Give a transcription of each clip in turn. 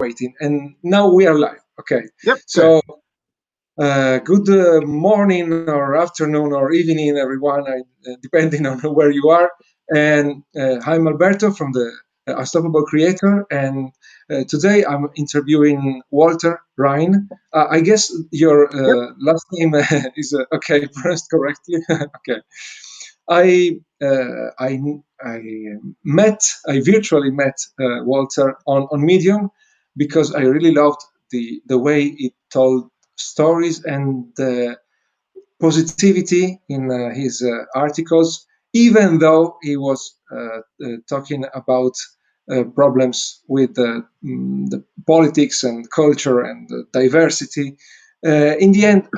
waiting, and now we are live. Okay, Yep, good. so good morning or afternoon or evening, everyone, depending on where you are. And I'm Alberto from the Unstoppable Creator, and today I'm interviewing Walter Rhein. I guess your Yep. last name is okay, pronounced correctly. Okay. I I I virtually met Walter on Medium because I really loved the way it told stories and the positivity in his articles, even though he was talking about problems with the politics and culture and diversity. In the end,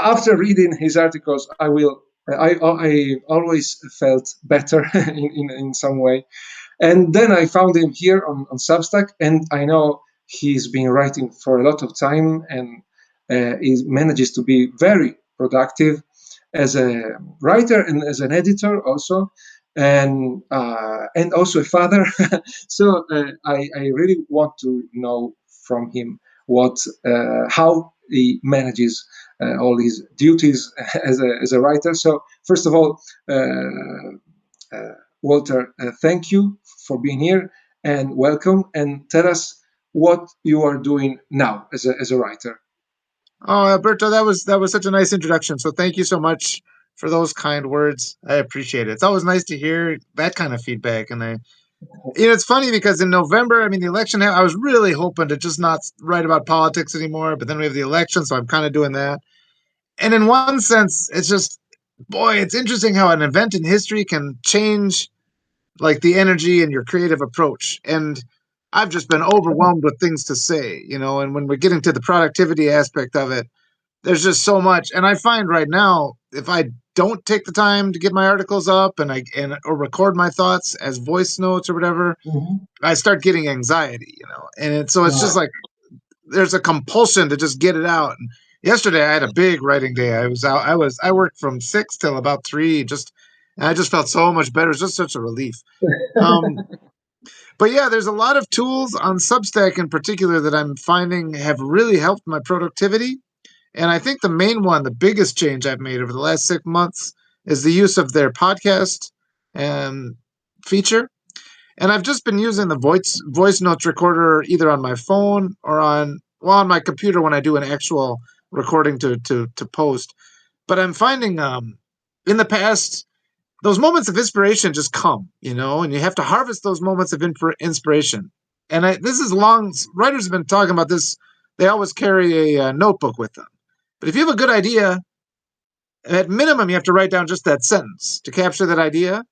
after reading his articles, I always felt better in some way. And then I found him here on Substack, and I know he's been writing for a lot of time, and he manages to be very productive as a writer and as an editor also, and also a father. So I really want to know from him what how he manages all his duties as a writer. So first of all, Walter, thank you for being here and welcome. And tell us what you are doing now as a writer. Oh, Alberto, that was such a nice introduction. So thank you so much for those kind words. I appreciate it. It's always nice to hear that kind of feedback. And it's funny because in November, I mean, the election, I was really hoping to just not write about politics anymore. But then we have the election, so I'm kind of doing that. And in one sense, it's just, boy, it's interesting how an event in history can change like the energy and your creative approach. And I've just been overwhelmed with things to say, and when we're getting to the productivity aspect of it, there's just so much. And I find right now, if I don't take the time to get my articles up and or record my thoughts as voice notes or whatever, Mhm. I start getting anxiety, and it's just Right. like there's a compulsion to just get it out. And yesterday I had a big writing day. I worked from 6 till about 3, just and I just felt so much better. It's just such a relief. Um, but yeah, there's a lot of tools on Substack in particular that I'm finding have really helped my productivity. And I think the main one, the biggest change I've made over the last 6 months is the use of their podcast um, feature. And I've just been using the voice notes recorder either on my phone or on my computer when I do an actual recording to post. But I'm finding in the past those moments of inspiration just come, and you have to harvest those moments of inspiration. And this is long. Writers have been talking about this. They always carry a notebook with them. But if you have a good idea, at minimum, you have to write down just that sentence to capture that idea.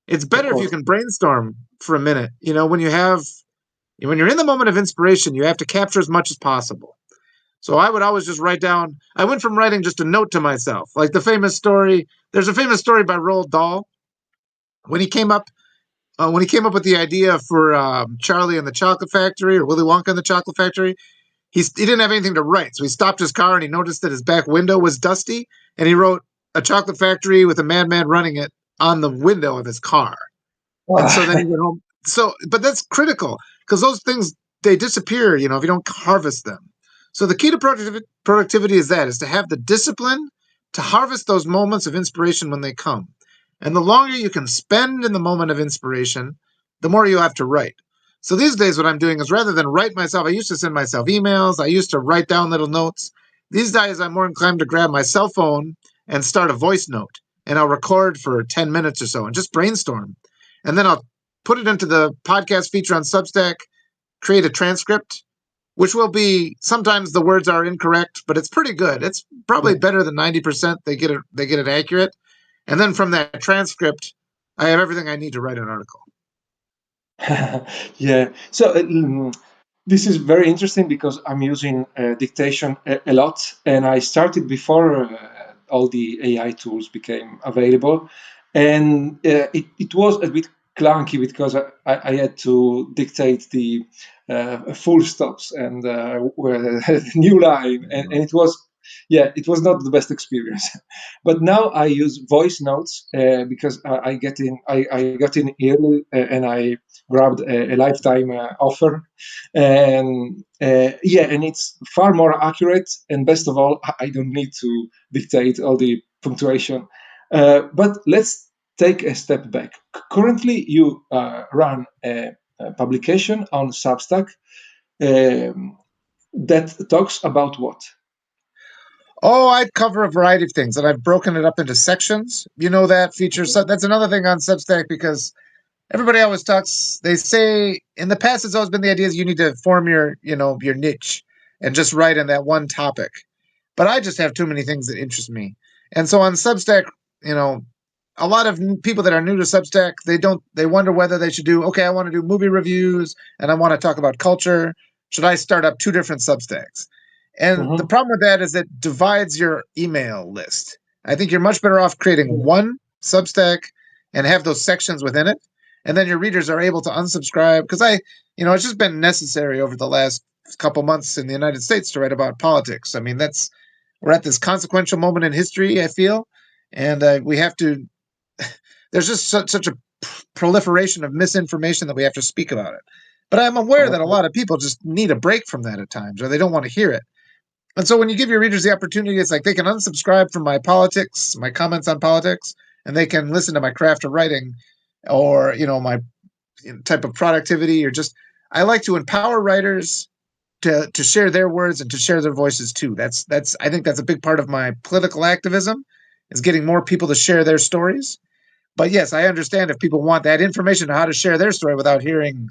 It's Of better if you course. can brainstorm for a minute. When you're in the moment of inspiration, you have to capture as much as possible. So I would always just write down. I went from writing just a note to myself, like the famous story. There's a famous story by Roald Dahl when he came up when he came up with the idea for Charlie and the Chocolate Factory or Willy Wonka and the Chocolate Factory. He didn't have anything to write, so he stopped his car and he noticed that his back window was dusty, and he wrote a chocolate factory with a madman running it on the window of his car. And so then he went home. So, but that's critical because those things they disappear, if you don't harvest them. So the key to productivity is to have the discipline to harvest those moments of inspiration when they come. And the longer you can spend in the moment of inspiration, the more you have to write. So these days, what I'm doing is rather than write myself, I used to send myself emails. I used to write down little notes. These days, I'm more inclined to grab my cell phone and start a voice note, and I'll record for 10 minutes or so and just brainstorm. And then I'll put it into the podcast feature on Substack, create a transcript, which will be sometimes the words are incorrect, but it's pretty good. It's probably better than 90%. They get it accurate. And then from that transcript, I have everything I need to write an article. Yeah. So this is very interesting because I'm using dictation a lot, and I started before all the AI tools became available, and it was a bit clunky because I had to dictate the full stops and new line, and it was Yeah, it was not the best experience. But now I use voice notes because I got in early and I grabbed a lifetime offer, and yeah, and it's far more accurate. And best of all, I don't need to dictate all the punctuation. But let's take a step back. Currently, you run a publication on Substack um, that talks about what? Oh, I cover a variety of things, and I've broken it up into sections. You know that feature. So that's another thing on Substack because everybody always talks. They say in the past, it's always been the idea is you need to form your niche and just write in that one topic. But I just have too many things that interest me, and so on Substack, you know, a lot of people that are new to Substack, they wonder whether they should do. Okay, I want to do movie reviews and I want to talk about culture. Should I start up two different Substacks? And the Mhm. problem with that is it divides your email list. I think you're much better off creating one Substack and have those sections within it. And then your readers are able to unsubscribe. Because it's just been necessary over the last couple months in the United States to write about politics. I mean, we're at this consequential moment in history, I feel. And we have to, there's just such a proliferation of misinformation that we have to speak about it. But I'm aware that a lot of people just need a break from that at times, or they don't want to hear it. And so when you give your readers the opportunity, it's like they can unsubscribe from my politics, my comments on politics, and they can listen to my craft of writing or, my type of productivity or just I like to empower writers to share their words and to share their voices too. That's I think that's a big part of my political activism is getting more people to share their stories. But yes, I understand if people want that information on how to share their story without hearing,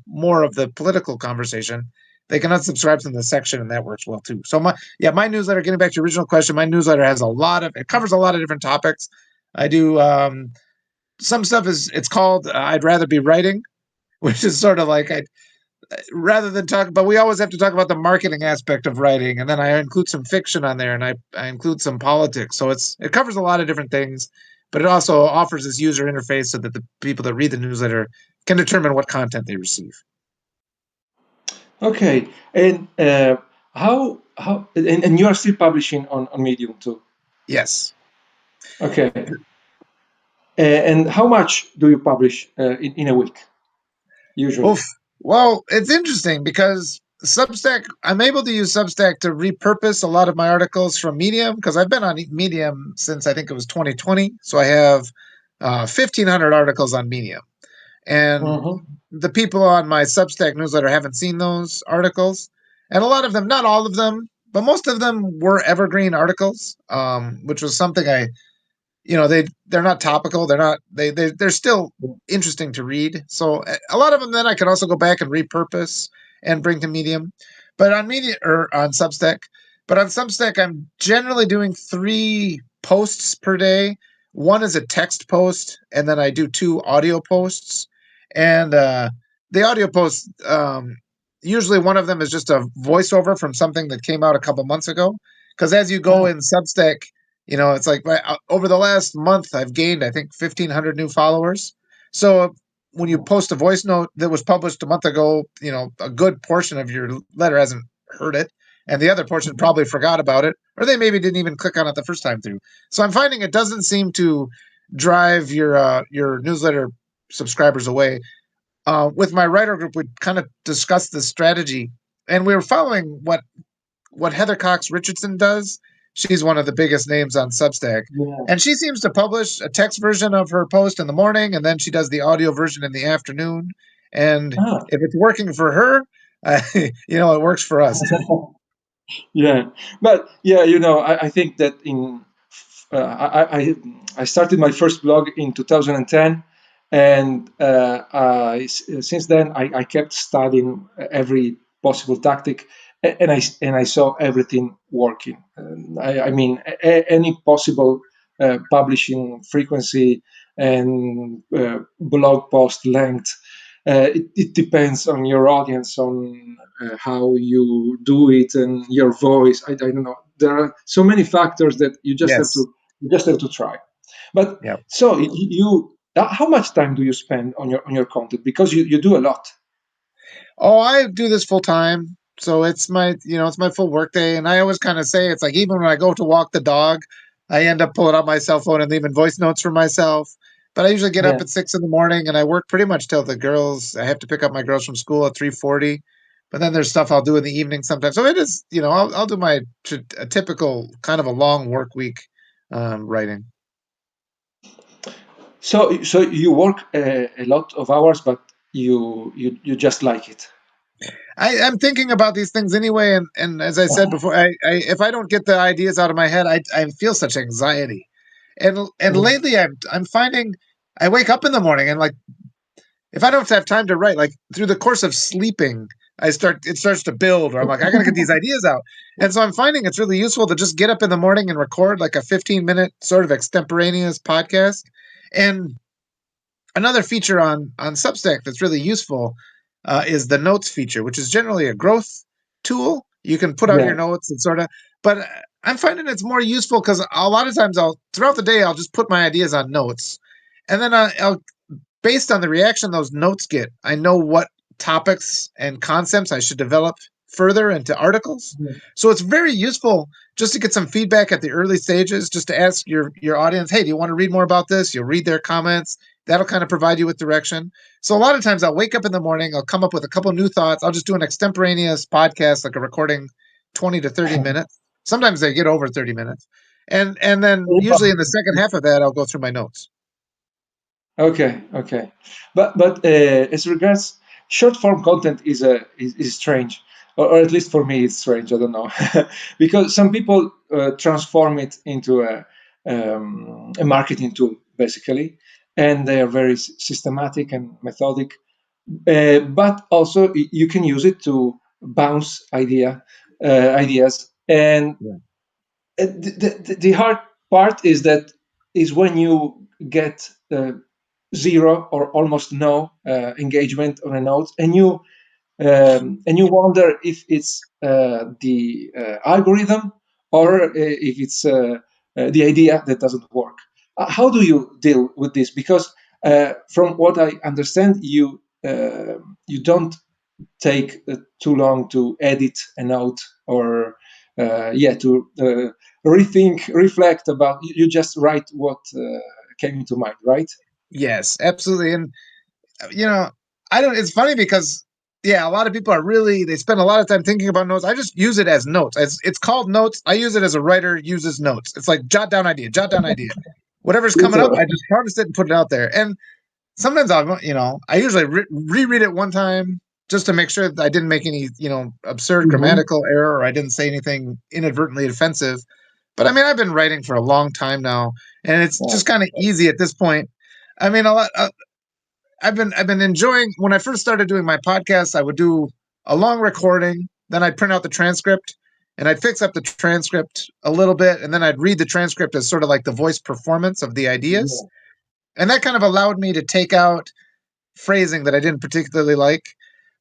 more of the political conversation, they can unsubscribe from the section, and that works well too. So my newsletter. Getting back to your original question, my newsletter has it covers a lot of different topics. I do some stuff is it's called I'd rather be writing, which is sort of like I rather than talk, but we always have to talk about the marketing aspect of writing, and then I include some fiction on there, and I include some politics. So it covers a lot of different things, but it also offers this user interface so that the people that read the newsletter can determine what content they receive. Okay, and and you are still publishing on Medium too. Yes. Okay, and how much do you publish in a week usually? Oof. Well, it's interesting because Substack, I'm able to use Substack to repurpose a lot of my articles from Medium because I've been on Medium since I think it was 2020. So I have 1,500 articles on Medium. And Hmm. the people on my Substack newsletter haven't seen those articles. And a lot of them, not all of them, but most of them were evergreen articles, which was something they're not topical. They're still interesting to read. So a lot of them then I can also go back and repurpose and bring to Medium, but on Medium or on Substack. But on Substack, I'm generally doing 3 posts per day. One is a text post, and then I do 2 audio posts. And the audio posts, usually one of them is just a voiceover from something that came out a couple months ago. Because as you go Ah, in Substack, it's like over the last month, I've gained, I think, 1,500 new followers. So when you post a voice note that was published a month ago, a good portion of your letter hasn't heard it. And the other portion probably forgot about it, or they maybe didn't even click on it the first time through. So I'm finding it doesn't seem to drive your newsletter subscribers away. With my writer group, we kind of discussed this strategy, and we were following what Heather Cox Richardson does. She's one of the biggest names on Substack. yeah. And she seems to publish a text version of her post in the morning, and then she does the audio version in the afternoon. And Ah. if it's working for her, it works for us too. Yeah, but yeah, I think that I started my first blog in 2010, and since then I kept studying every possible tactic, and I saw everything working. I mean, any possible publishing frequency and blog post length. It depends on your audience, on how you do it, and your voice. I don't know. There are so many factors that Yes. you just have to try. But Yeah. so how much time do you spend on your content? Because you do a lot. Oh, I do this full time. So it's my full work day. And I always kind of say it's like even when I go to walk the dog, I end up pulling out my cell phone and leaving voice notes for myself. But I usually get up Yeah. at 6 in the morning and I work pretty much till the girls. I have to pick up my girls from school at 3:40. But then there's stuff I'll do in the evening sometimes. So it is, I'll do a typical kind of a long work week writing. So you work a lot of hours, but you just like it. I'm thinking about these things anyway, and as I said before, if I don't get the ideas out of my head, I feel such anxiety, and Mm. lately I'm finding I wake up in the morning and like if I don't have time to write, like through the course of sleeping, it starts to build, or I'm like I gotta get these ideas out, and so I'm finding it's really useful to just get up in the morning and record like a 15-minute sort of extemporaneous podcast, and another feature on Substack that's really useful is the notes feature, which is generally a growth tool. You can put out your Yeah. notes and sort of, but I'm finding it's more useful because a lot of times I'll throughout the day I'll just put my ideas on notes, and then I'll based on the reaction those notes get, I know what topics and concepts I should develop further into articles. Mhm. So it's very useful just to get some feedback at the early stages, just to ask your audience, hey, do you want to read more about this? You'll read their comments. That'll kind of provide you with direction. So a lot of times I'll wake up in the morning, I'll come up with a couple new thoughts. I'll just do an extemporaneous podcast, like a recording 20 to 30 minutes. Sometimes they get over 30 minutes. And then usually in the second half of that, I'll go through my notes. Okay, okay, but as regards short form content is strange, or at least for me it's strange. I don't know because some people transform it into a marketing tool basically, and they are very systematic and methodic. But also you can use it to bounce ideas, and Yeah. the hard part is that is when you get zero or almost no engagement on a note, and you wonder if it's the algorithm or if it's the idea that doesn't work. How do you deal with this? Because from what I understand, you don't take too long to edit a note or yeah to rethink reflect about you just write what came into mind, right? Yes, absolutely. And you know, I don't. It's funny because yeah, a lot of people are really they spend a lot of time thinking about notes. I just use it as notes. It's called notes. I use it as a writer uses notes. It's like jot down idea. Whatever's coming up, Literally. I just harvest it and put it out there. And sometimes I usually reread it one time just to make sure that I didn't make any absurd Mhm. grammatical error or I didn't say anything inadvertently offensive. But I mean, I've been writing for a long time now, and it's Yeah. just kind of easy at this point. I mean, a lot. I've been enjoying when I first started doing my podcast, I would do a long recording, then I'd print out the transcript and I'd fix up the transcript a little bit and then I'd read the transcript as sort of like the voice performance of the ideas. Yeah. And that kind of allowed me to take out phrasing that I didn't particularly like.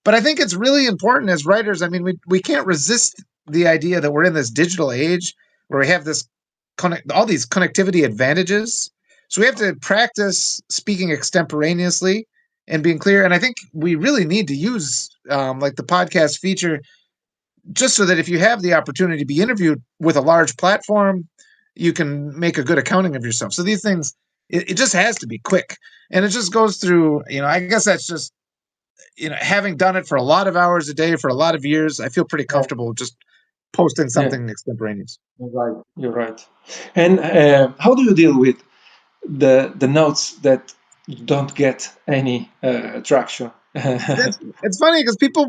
But I think it's really important as writers. I mean, we can't resist the idea that we're in this digital age where we have all these connectivity advantages. So we have to practice speaking extemporaneously and being clear. And I think we really need to use like the podcast feature just so that if you have the opportunity to be interviewed with a large platform, you can make a good accounting of yourself. So these things, it just has to be quick. And it just goes through, I guess that's just, having done it for a lot of hours a day for a lot of years, I feel pretty Yeah. comfortable just posting Yeah. something extemporaneous. You're right. You're right. And how do you deal with the notes that don't get any traction? Yeah. It's funny because people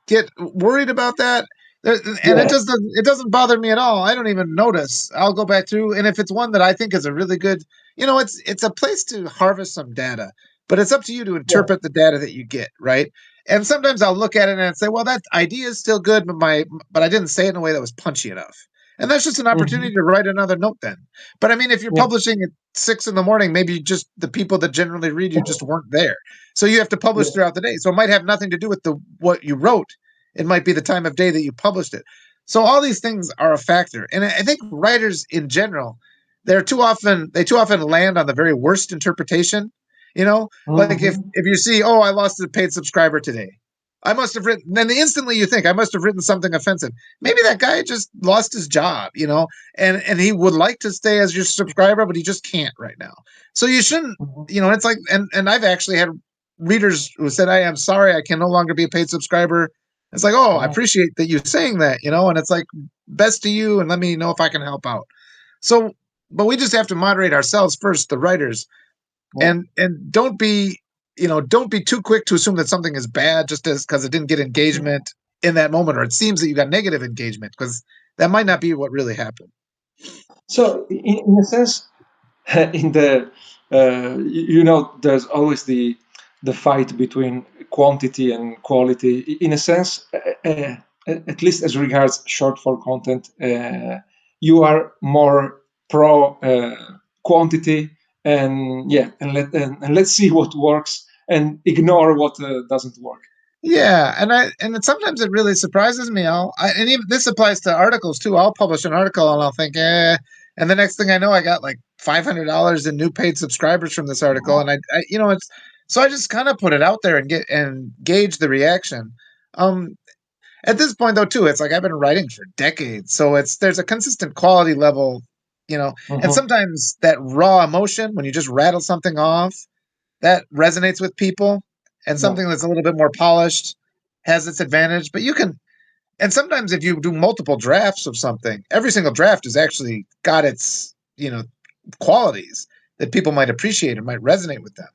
get worried about that, and it doesn't bother me at all. I don't even notice. I'll go back through, and if it's one that I think is a really good, it's a place to harvest some data, but it's up to you to Yeah. interpret the data that you get, right? And sometimes I'll look at it and say, well, that idea is still good, but I didn't say it in a way that was punchy enough. And that's just an opportunity Mhm. to write another note then. But I mean, if you're Yeah. publishing at 6 in the morning, maybe just the people that generally read you just weren't there. So you have to publish Yeah. throughout the day. So it might have nothing to do with the what you wrote. It might be the time of day that you published it. So all these things are a factor. And I think writers in general, they too often land on the very worst interpretation. Like if Mhm. if you see, oh, I lost a paid subscriber today. I must have written. Then instantly you think I must have written something offensive. Maybe that guy just lost his job, and he would like to stay as your subscriber, but he just can't right now. So you shouldn't, Mhm. It's like, and I've actually had readers who said, "I am sorry, I can no longer be a paid subscriber." It's like, oh, I Mhm. appreciate that you saying that, and it's like, best to you, and let me know if I can help out. So, but we just have to moderate ourselves first, the writers, Yeah. and don't be too quick to assume that something is bad just as because it didn't get engagement in that moment, or it seems that you got negative engagement, because that might not be what really happened. So, in a sense, in the there's always the fight between quantity and quality. In a sense, at least as regards short form content, you are more pro quantity, and yeah, and let's see what works and ignore what doesn't work. Yeah, sometimes it really surprises me. And even this applies to articles too. I'll publish an article and I'll think, and the next thing I know, I got like $500 in new paid subscribers from this article, and it's so I just kind of put it out there and get and gauge the reaction. Um, At this point, though, too, it's like I've been writing for decades, so there's a consistent quality level, and Mhm. sometimes that raw emotion when you just rattle something off that resonates with people, and Yeah. something that's a little bit more polished has its advantage. But you can, and sometimes if you do multiple drafts of something, every single draft has actually got its qualities that people might appreciate or might resonate with them.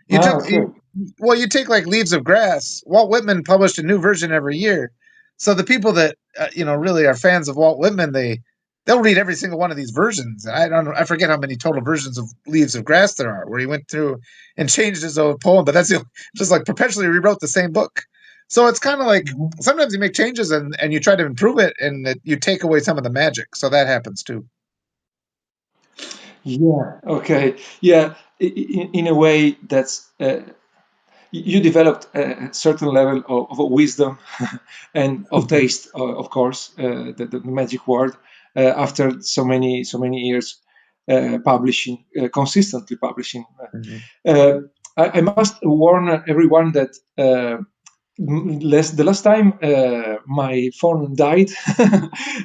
You Ah, took okay. you well, you take like Leaves of Grass. Walt Whitman published a new version every year, so the people that really are fans of Walt Whitman, they'll read every single one of these versions. I don't know, I forget how many total versions of Leaves of Grass there are, where he went through and changed his own poem, but just like perpetually rewrote the same book. So it's kind of like Mhm. sometimes you make changes and you try to improve it, and you take away some of the magic. So that happens too. Yeah. Okay. Yeah. In a way, that's you developed a certain level of wisdom and of taste, of course, the magic word, after so many years publishing, consistently publishing. Mhm. Uh, I must warn everyone that the last time my phone died,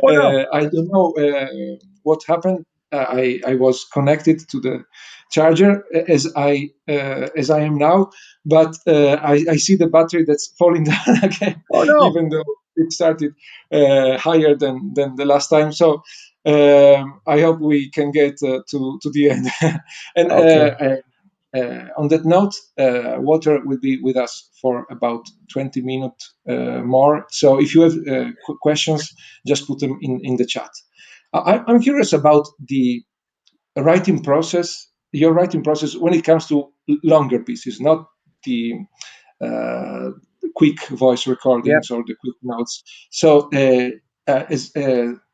Oh no! I don't know what happened. I was connected to the charger as I am now, but I see the battery that's falling down again, Oh no! even though it started higher than the last time. So I hope we can get to the end. And Okay. on that note, Walter will be with us for about 20 minutes more. So if you have questions, just put them in the chat. I'm curious about the writing process, your writing process when it comes to longer pieces, not the uh, quick voice Yep. recordings or the quick notes. So,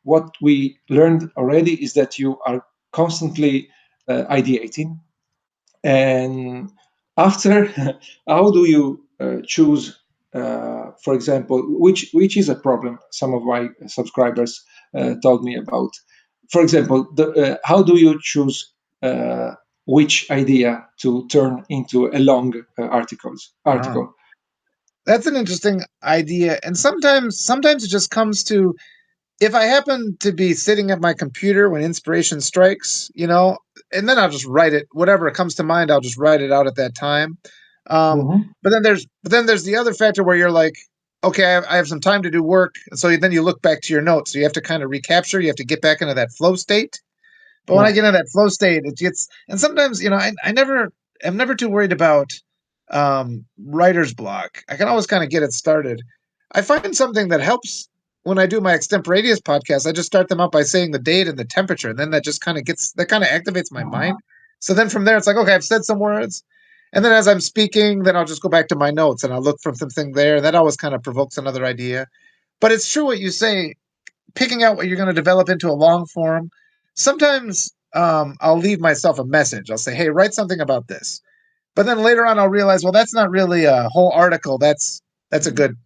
what we learned already is that you are constantly ideating, and after, how do you choose, for example, which is a problem some of my subscribers told me about. For example, how do you choose which idea to turn into a long Uh-huh. article? That's an interesting idea. And sometimes it just comes to, if I happen to be sitting at my computer when inspiration strikes, and then I'll just write it, whatever comes to mind, I'll just write it out at that time. Um, Hmm. but then there's the other factor where you're like, okay, I have some time to do work. And so then you look back to your notes. So you have to kind of recapture, you have to get back into that flow state. But when I Yeah. get in that flow state, it gets, and sometimes, I'm never too worried about writer's block. I can always kind of get it started. I find something that helps when I do my extemporaneous podcast. I just start them out by saying the date and the temperature, and then that kind of activates my mind. So then from there, it's like, okay, I've said some words. And then as I'm speaking, then I'll just go back to my notes and I'll look for something there. That always kind of provokes another idea. But it's true what you say, picking out what you're going to develop into a long form. Sometimes I'll leave myself a message. I'll say, "Hey, write something about this." But then later on, I'll realize, well, that's not really a whole article. That's a good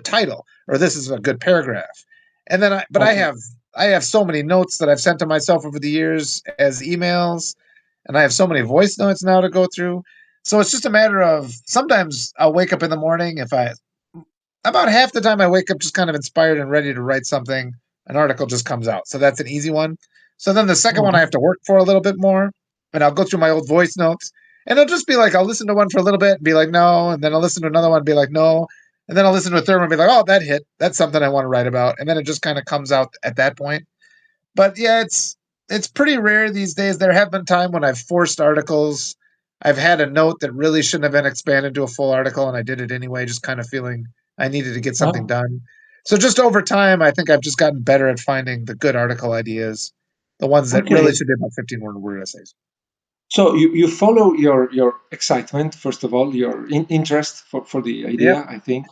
title, or this is a good paragraph. And then, but Okay. I have so many notes that I've sent to myself over the years as emails, and I have so many voice notes now to go through. So it's just a matter of, sometimes I'll wake up in the morning, if about half the time I wake up just kind of inspired and ready to write something, an article just comes out. So that's an easy one. So then the second one I have Mhm. to work for a little bit more, and I'll go through my old voice notes, and it'll just be like I'll listen to one for a little bit and be like no, and then I'll listen to another one and be like no, and then I'll listen to a third one and be like oh that hit, that's something I want to write about, and then it just kind of comes out at that point. But yeah, it's pretty rare these days. There have been time when I've forced articles. I've had a note that really shouldn't have been expanded to a full article, and I did it anyway, just kind of feeling I needed to get something Ah, done. So just over time, I think I've just gotten better at finding the good article ideas, the ones that really okay. should be about 15 word essays. So you follow your excitement, first of all, your interest for the Yeah, idea, I think.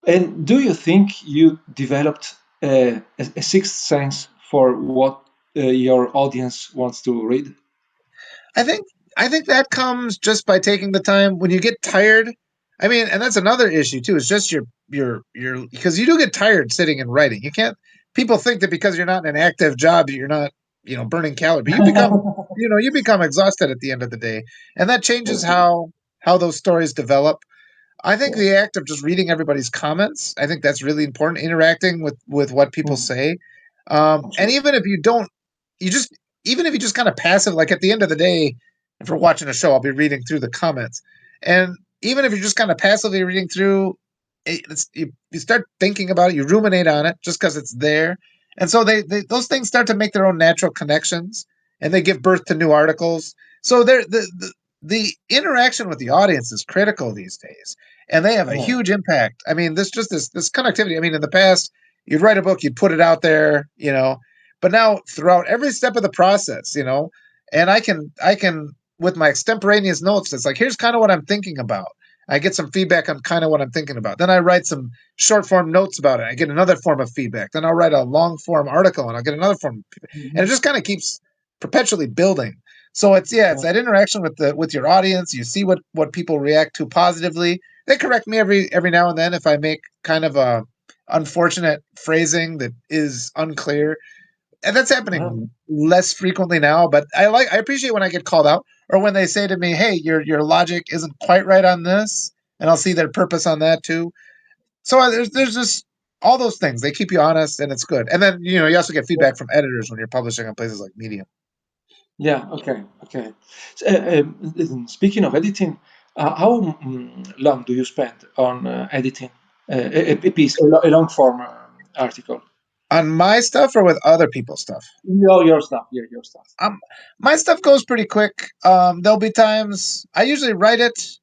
And do you think you developed a sixth sense for what your audience wants to read? I think I think that comes just by taking the time when you get tired. I mean, and that's another issue too. It's just your because you do get tired sitting and writing. You can't. People think that because you're not in an active job, you're not burning calories, but you become exhausted at the end of the day, and that changes Yes, how those stories develop. I think yes, the act of just reading everybody's comments, I think that's really important. Interacting with what people mm, say, and absolutely. even if you don't, you just even if you just kind of passive, like at the end of the day, if we're watching a show, I'll be reading through the comments, and even if you're just kind of passively reading through, you start thinking about it, you ruminate on it just because it's there, and so they those things start to make their own natural connections, and they give birth to new articles. So the interaction with the audience is critical these days, and they have a Yeah. huge impact. I mean, this connectivity. I mean, in the past, you'd write a book, you'd put it out there, but now throughout every step of the process, and I can with my extemporaneous notes, it's like here's kind of what I'm thinking about. I get some feedback on kind of what I'm thinking about. Then I write some short form notes about it. I get another form of feedback. Then I'll write a long form article and I'll get another form of feedback. And it Mhm. just kind of keeps perpetually building. So it's Yeah. that interaction with your audience. You see what people react to positively. They correct me every now and then if I make kind of a unfortunate phrasing that is unclear, and that's Uh-huh. happening less frequently now. But I appreciate when I get called out or when they say to me, "Hey, your logic isn't quite right on this," and I'll see their purpose on that too. So there's just all those things. They keep you honest, and it's good. And then you also get Yeah. feedback from editors when you're publishing on places like Medium. Yeah. Okay. Okay. So, speaking of editing, how long do you spend on editing a piece, a long form article? On my stuff or with other people's stuff. Your stuff. Yeah, your stuff. Um, my stuff goes pretty quick. There'll be times I usually write it.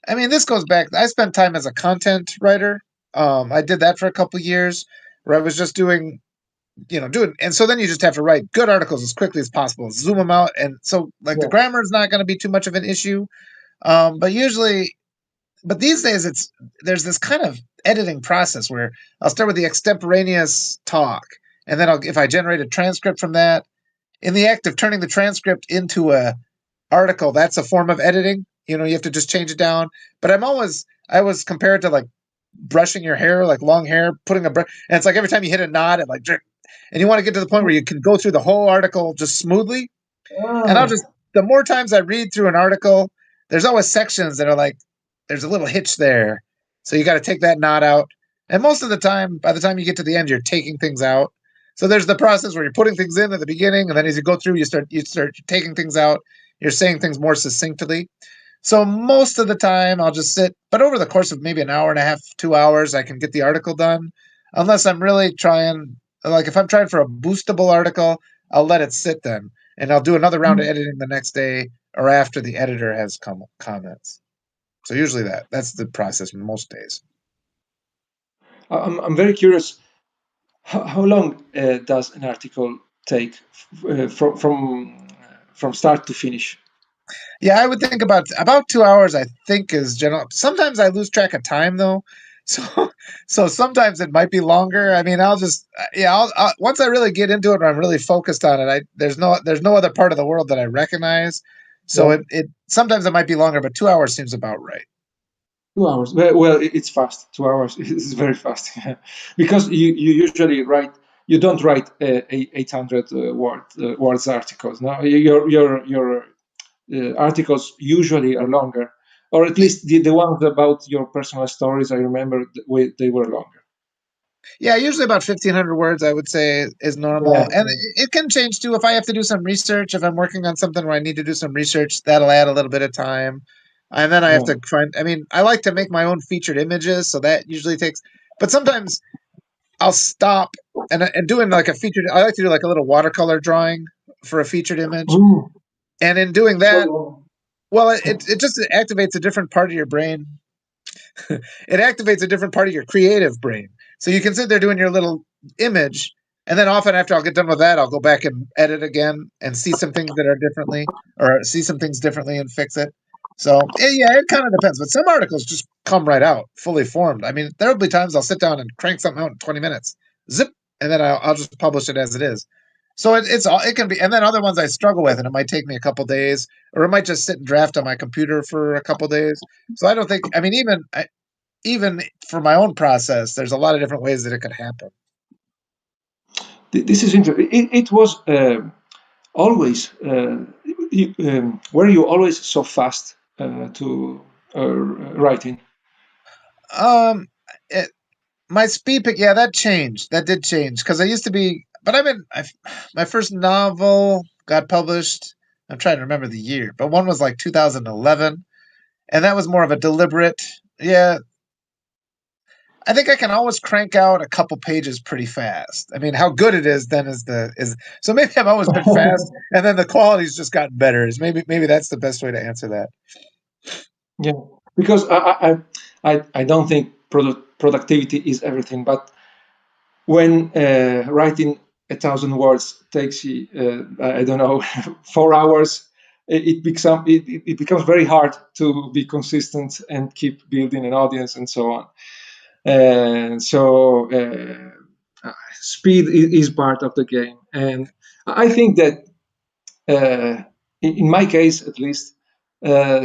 I mean, this goes back. I spent time as a content writer. I did that for a couple of years, where I was just doing, and so then you just have to write good articles as quickly as possible, zoom them out, and so like the Yeah. grammar is not going to be too much of an issue. But usually, but these days there's this kind of editing process where I'll start with the extemporaneous talk, and then if I generate a transcript from that, in the act of turning the transcript into a article, that's a form of editing. You have to just change it down. But I was compared to like brushing your hair, like long hair, putting a brush, and it's like every time you hit a knot, it like, and you want to get to the point where you can go through the whole article just smoothly. And Ah. the more times I read through an article, there's always sections that are like, there's a little hitch there. So you got to take that knot out. And most of the time, by the time you get to the end, you're taking things out. So there's the process where you're putting things in at the beginning, and then as you go through, you start taking things out. You're saying things more succinctly. So most of the time, I'll just sit. But over the course of maybe an hour and a half, 2 hours, I can get the article done. Unless I'm really trying, like if I'm trying for a boostable article, I'll let it sit then, and I'll do another round of editing the next day or after the editor has comments. So usually that's the process most days. I'm very curious. How long does an article take from start to finish? Yeah, I would think about 2 hours. I think is general. Sometimes I lose track of time though, so so sometimes it might be longer. I mean, I'll just yeah. Once I really get into it, and I'm really focused on it. There's no other part of the world that I recognize. So Yeah. it sometimes it might be longer, but 2 hours seems about right. 2 hours. Well, it's fast. 2 hours is very fast. Because you usually write. You don't write 800 words articles. No, your articles usually are longer. or at least the ones about your personal stories. I remember they were longer. Yeah, usually about 1,500 words, I would say, is normal. Yeah, And it can change too. If I have to do some research, if I'm working on something where I need to do some research, that'll add a little bit of time. And then I have yeah. to find, I mean, I like to make my own featured images. So that usually takes, but sometimes I'll stop and doing like a featured, I like to do like a little watercolor drawing for a featured image. Mm. And in doing that, So, well, it just activates a different part of your brain. It activates a different part of your creative brain. So you can sit there doing your little image, and then often after I'll get done with that, I'll go back and edit again and see some things that are differently, or see some things differently and fix it. So yeah, it kind of depends. But some articles just come right out, fully formed. I mean, there'll be times I'll sit down and crank something out in 20 minutes, zip, and then I'll just publish it as it is. So it's all it can be, and then other ones I struggle with, and it might take me a couple days, or it might just sit and draft on my computer for a couple days. So I don't think, I mean, even for my own process, there's a lot of different ways that it could happen. this is interesting. It was always. Were you always so fast to writing? Um, it, my speed pick, yeah, that changed. That did change because I used to be, but my first novel got published. I'm trying to remember the year, but one was like 2011, and that was more of a deliberate. Yeah, I think I can always crank out a couple pages pretty fast. I mean, how good it is then is so maybe I've always been fast, and then the quality's just gotten better. Is maybe that's the best way to answer that. Yeah, because I don't think productivity is everything, but when writing 1,000 words takes you, I don't know, 4 hours, it becomes very hard to be consistent and keep building an audience and so on. And so speed is part of the game, and I think that uh, in my case at least,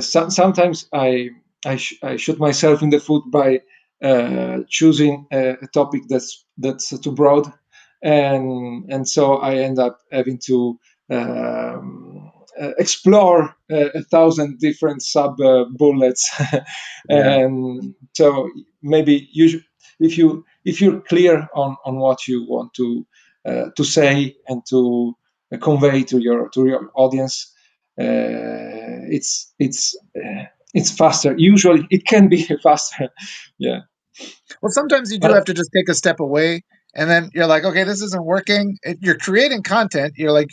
sometimes I shoot myself in the foot by choosing a topic that's too broad, and so I end up having to explore 1,000 different sub bullets, Yeah. and so maybe if you're clear on what you want to say and to convey to your audience, it's faster. Usually, it can be faster. Yeah, Well, sometimes you do have but to just take a step away, and then you're like, okay, this isn't working. You're creating content, you're like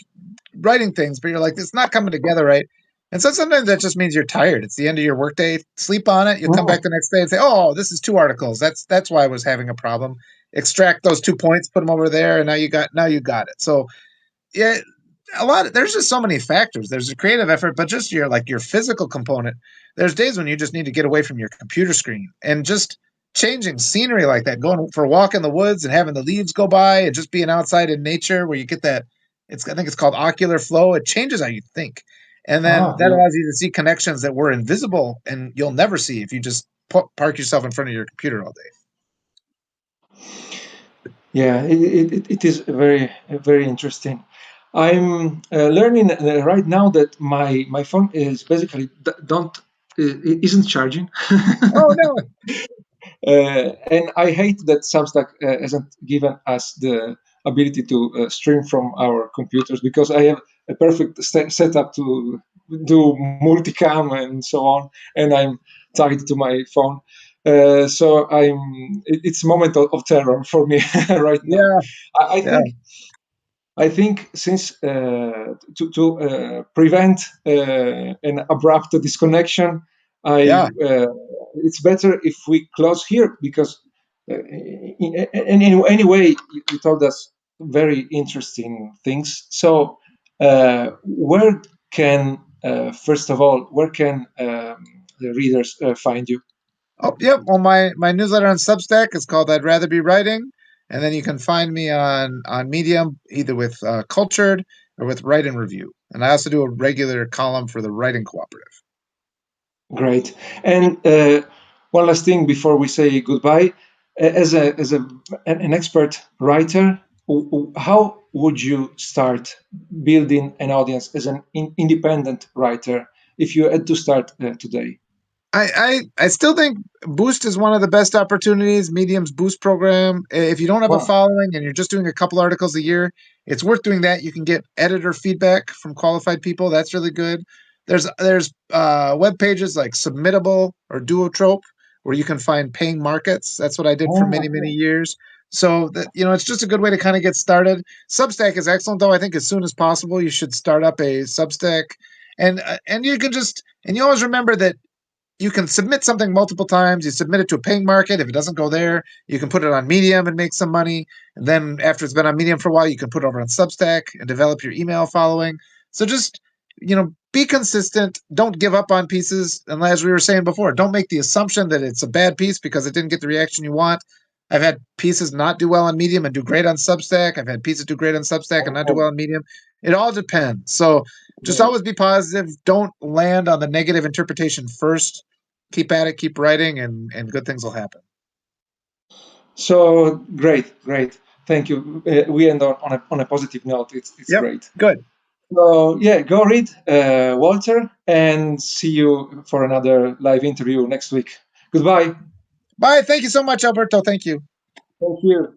writing things, but you're like, it's not coming together right. And so sometimes that just means you're tired. It's the end of your workday. Sleep on it. You'll come back oh, the next day and say, "Oh, this is two articles. That's why I was having a problem." Extract those 2 points, put them over there, and now you got it. So yeah, there's just so many factors. There's a creative effort, but just your physical component. There's days when you just need to get away from your computer screen and just changing scenery like that, going for a walk in the woods and having the leaves go by and just being outside in nature where you get that. I think it's called ocular flow. It changes how you think. And then that yeah, allows you to see connections that were invisible and you'll never see if you just park yourself in front of your computer all day. yeah. It is very interesting. I'm learning right now that my phone is basically don't isn't charging. Oh no. And I hate that Substack hasn't given us the ability to stream from our computers, because I have a perfect setup to do multicam and so on, and I'm tied to my phone. So it's a moment of terror for me right now. Yeah. I Yeah. think since to prevent an abrupt disconnection, I Yeah. it's better if we close here, because anyway you told us very interesting things. So where can first of all, where can the readers find you? Oh, yep. Well, my newsletter on Substack is called "I'd Rather Be Writing," and then you can find me on Medium either with Cultured or with Write and Review. And I also do a regular column for the Writing Cooperative. Great. And one last thing before we say goodbye. As an expert writer, how would you start building an audience as an independent writer if you had to start today? I still think Boost is one of the best opportunities. Medium's Boost program. If you don't have a Wow. following and you're just doing a couple articles a year, it's worth doing that. You can get editor feedback from qualified people. That's really good. There's web pages like Submittable or Duotrope where you can find paying markets. That's what I did for Oh, many okay. years. So that it's just a good way to kind of get started. Substack is excellent though. I think as soon as possible you should start up a Substack, and you can just and you always remember that you can submit something multiple times. You submit it to a paying market. If it doesn't go there, you can put it on Medium and make some money. And then after it's been on Medium for a while, you can put it over on Substack and develop your email following. So just, be consistent. Don't give up on pieces. And as we were saying before, don't make the assumption that it's a bad piece because it didn't get the reaction you want. I've had pieces not do well on Medium and do great on Substack. I've had pieces do great on Substack and not do well Oh, on Medium. It all depends. So just great. always be positive. Don't land on the negative interpretation first. Keep at it, keep writing, and good things will happen. So great, great. Thank you. We end on a positive note. It's Yep. great. Good. So yeah, go read Walter, and see you for another live interview next week. Goodbye. Bye. Thank you so much, Alberto. Thank you. Thank you.